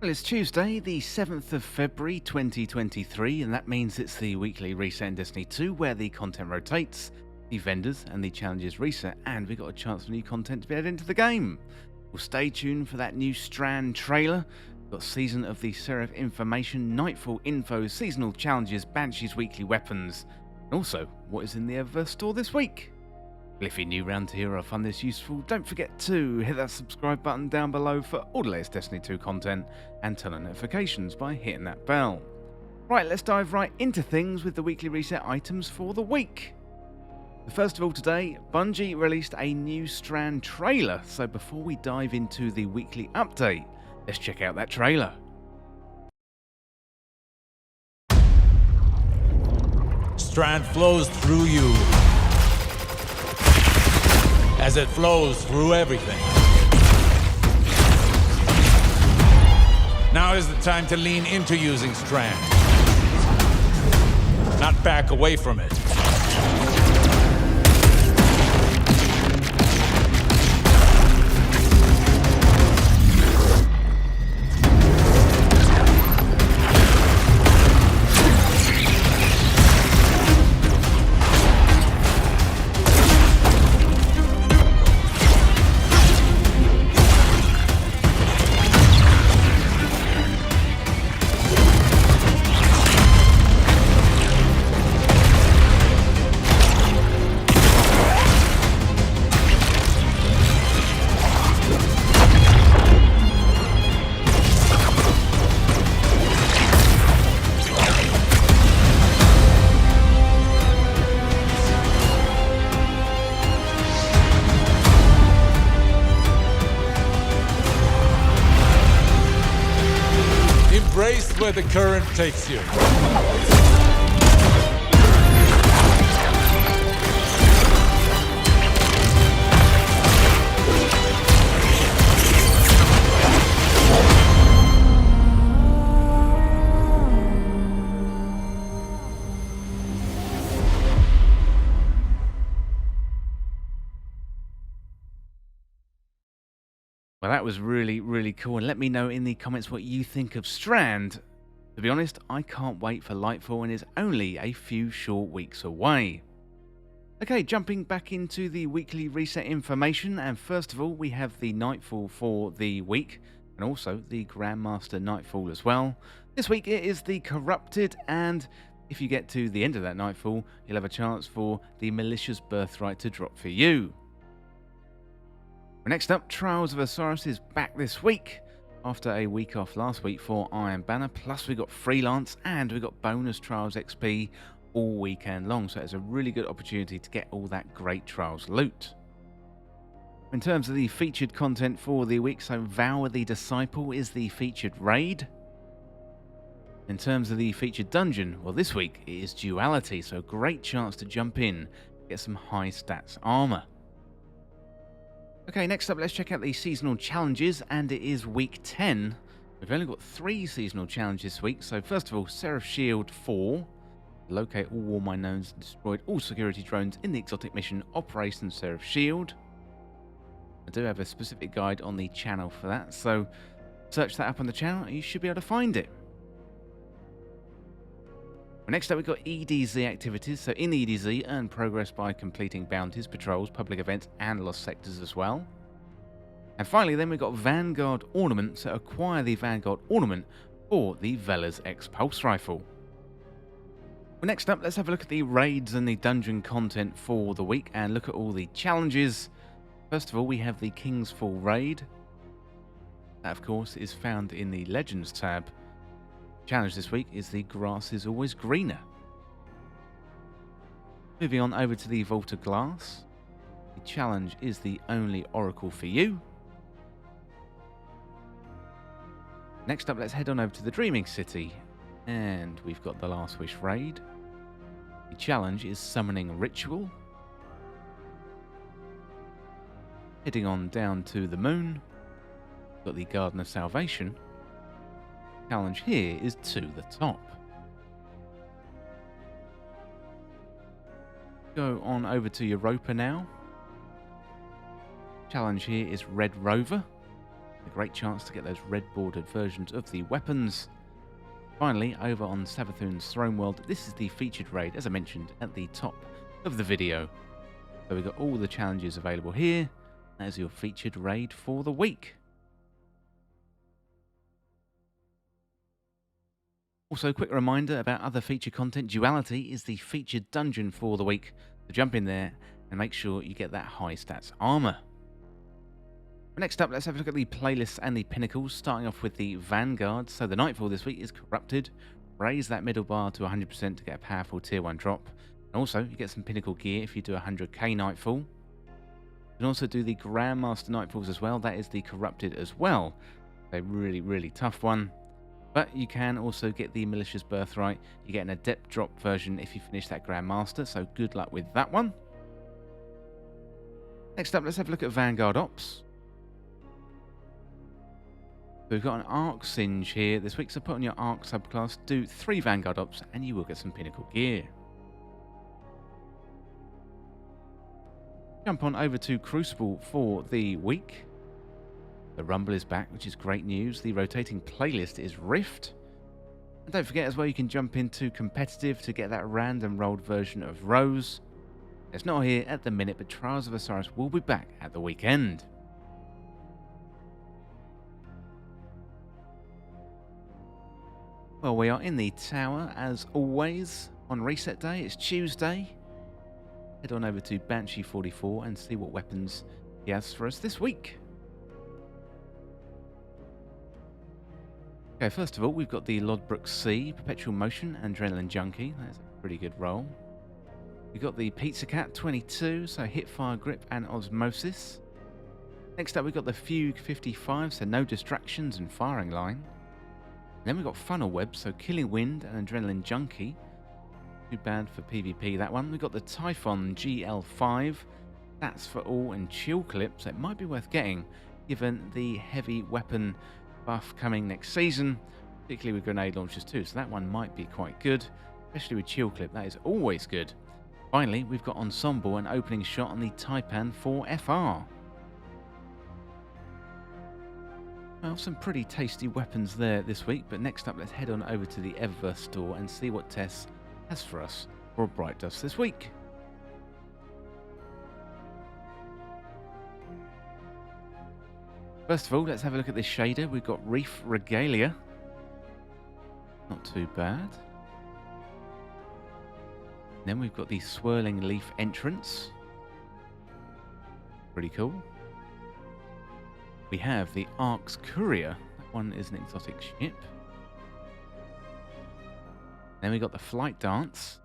Well, it's Tuesday, the 7th of February 2023, and that means it's the weekly reset in Destiny 2 where the content rotates, the vendors and the challenges reset, and we got a chance for new content to be added into the game. Well, stay tuned for that new Strand trailer. We've got Season of the Seraph information, Nightfall info, seasonal challenges, Banshee's weekly weapons, and also what is in the Eververse store this week. Well, if you're new around here or find this useful, don't forget to hit that subscribe button down below for all the latest Destiny 2 content and turn on notifications by hitting that bell. Right, let's dive right into things with the weekly reset items for the week. First of all today, Bungie released a new Strand trailer, so before we dive into the weekly update, let's check out that trailer. Strand flows through you as it flows through everything. Now is the time to lean into using Strand, not back away from it. Embrace where the current takes you. Well, that was really cool, and let me know in the comments what you think of Strand. To be honest, I can't wait for Lightfall, and it's only a few short weeks away. Okay, jumping back into the weekly reset information, and first of all we have the Nightfall for the week, and also the Grandmaster Nightfall as well. This week it is the Corrupted, and if you get to the end of that Nightfall, you'll have a chance for the Malicious Birthright to drop for you. Next up, Trials of Osiris is back this week, after a week off last week for Iron Banner, plus we got freelance and we got bonus Trials XP all weekend long, so it's a really good opportunity to get all that great Trials loot. In terms of the featured content for the week, so Vow the Disciple is the featured raid. In terms of the featured dungeon, well this week it is Duality, so great chance to jump in, get some high stats armor. Okay, next up, let's check out the seasonal challenges, and it is week 10. We've only got 3 seasonal challenges this week, so first of all, Seraph Shield 4. Locate all Warmind nodes and destroyed all security drones in the exotic mission Operation Seraph Shield. I do have a specific guide on the channel for that, so search that up on the channel and you should be able to find it. Next up, we've got EDZ activities. So in EDZ, earn progress by completing bounties, patrols, public events, and lost sectors as well. And finally, then we've got Vanguard Ornament. So acquire the Vanguard Ornament for the Vela's X Pulse Rifle. Well, next up, let's have a look at the raids and the dungeon content for the week and look at all the challenges. First of all, we have the King's Fall raid. That, of course, is found in the Legends tab. Challenge this week is the grass is always greener. Moving on over to the Vault of Glass. The challenge is the only oracle for you. Next up, let's head on over to the Dreaming City, and we've got the Last Wish raid. The challenge is summoning ritual. Heading on down to the moon, got the Garden of Salvation. Challenge here is to the top. Go on over to Europa now. Challenge here is Red Rover. A great chance to get those red bordered versions of the weapons. Finally, over on Savathun's Throne World, this is the featured raid, as I mentioned at the top of the video. So we've got all the challenges available here. That is your featured raid for the week. Also, a quick reminder about other feature content. Duality is the featured dungeon for the week. So jump in there and make sure you get that high stats armor. Next up, let's have a look at the playlists and the pinnacles, starting off with the Vanguard. So the Nightfall this week is Corrupted. Raise that middle bar to 100% to get a powerful tier 1 drop. And also, you get some pinnacle gear if you do 100k Nightfall. You can also do the Grandmaster Nightfalls as well. That is the Corrupted as well. A really, really tough one. But you can also get the Malicious Birthright. You get an Adept drop version if you finish that Grandmaster, so good luck with that one. Next up, let's have a look at Vanguard Ops. We've got an Arc Singe here this week, so put on your Arc subclass, do 3 Vanguard Ops, and you will get some pinnacle gear. Jump on over to Crucible for the week. The Rumble is back, which is great news. The rotating playlist is Rift. And don't forget as well, you can jump into competitive to get that random rolled version of Rose. It's not here at the minute, but Trials of Osiris will be back at the weekend. Well, we are in the tower as always on reset day. It's Tuesday. Head on over to Banshee 44 and see what weapons he has for us this week. Okay, first of all, we've got the Lodbrok C, Perpetual Motion, and Adrenaline Junkie. That's a pretty good roll. We've got the Pizza Cat 22, so Hipfire Grip and Osmosis. Next up, we've got the Fugue 55, so no distractions and firing line. Then we've got Funnel Web, so Killing Wind and Adrenaline Junkie. Too bad for PvP, that one. We've got the Typhon GL5. That's for all and Chill Clip, so it might be worth getting, given the heavy weapon buff coming next season, particularly with grenade launchers too, so that one might be quite good, especially with Chill Clip. That is always good. Finally, we've got Ensemble and opening shot on the Taipan 4FR. Well, some pretty tasty weapons there this week, but next up, let's head on over to the Eververse store and see what Tess has for us for Bright Dust this week. First of all, let's have a look at this shader. We've got REEF Regalia. Not too bad. Then we've got the Swirling Leaf entrance. Pretty cool. We have the Ark's Courier. That one is an exotic ship. Then we got the Flight Dance.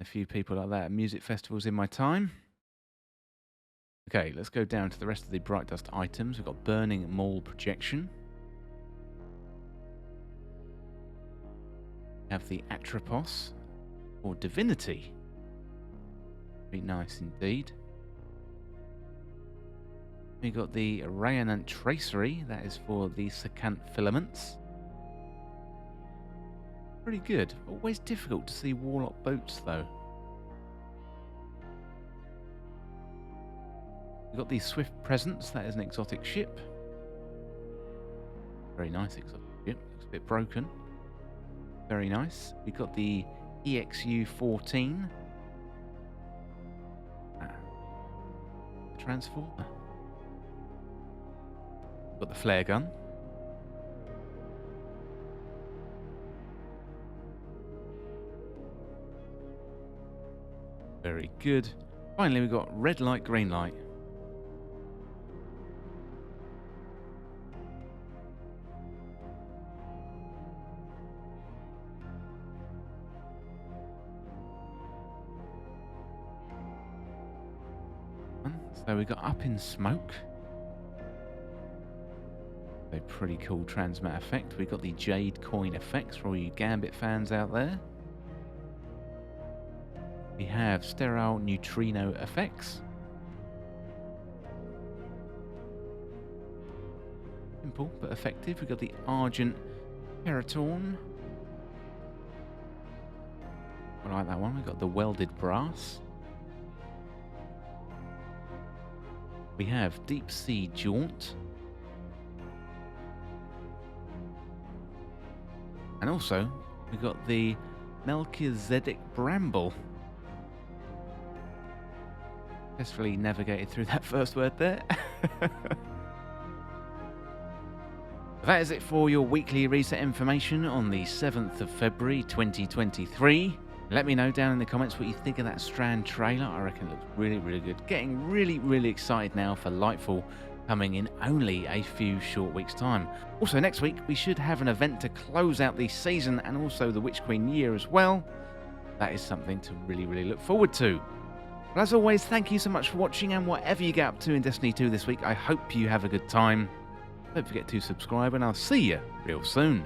A few people like that at music festivals in my time. Okay, let's go down to the rest of the Bright Dust items. We've got Burning MAUL Projection. We have the ATROPOS or Divinity. Very nice indeed. We got the Rayonant Tracery. That is for the Secant Filaments. Pretty good. Always difficult to see Warlock boots though. We've got the Swift Presence. That is an exotic ship. Very nice exotic ship. Looks a bit broken. Very nice. We've got the EXU-14. Transformer. Got the flare gun. Very good. Finally, we've got red light, green light. So we got Up in Smoke. A pretty cool TRANSMAT effect. We got the Jade coin effects for all you Gambit fans out there. We have Sterile Neutrino effects. Simple but effective. We got the Argent Peratorn. I like that one. We got the Welded Brass. We have Deep Sea Jaunt. And also, we got the MELCHIZEDEK Bramble. Successfully navigated through that first word there. That is it for your weekly reset information on the 7th of February 2023. Let me know down in the comments what you think of that Strand trailer. I reckon it looks really, really good. Getting really, really excited now for Lightfall coming in only a few short weeks' time. Also, next week we should have an event to close out the season and also the Witch Queen year as well. That is something to really, really look forward to. But as always, thank you so much for watching, and whatever you get up to in Destiny 2 this week, I hope you have a good time. Don't forget to subscribe, and I'll see you real soon.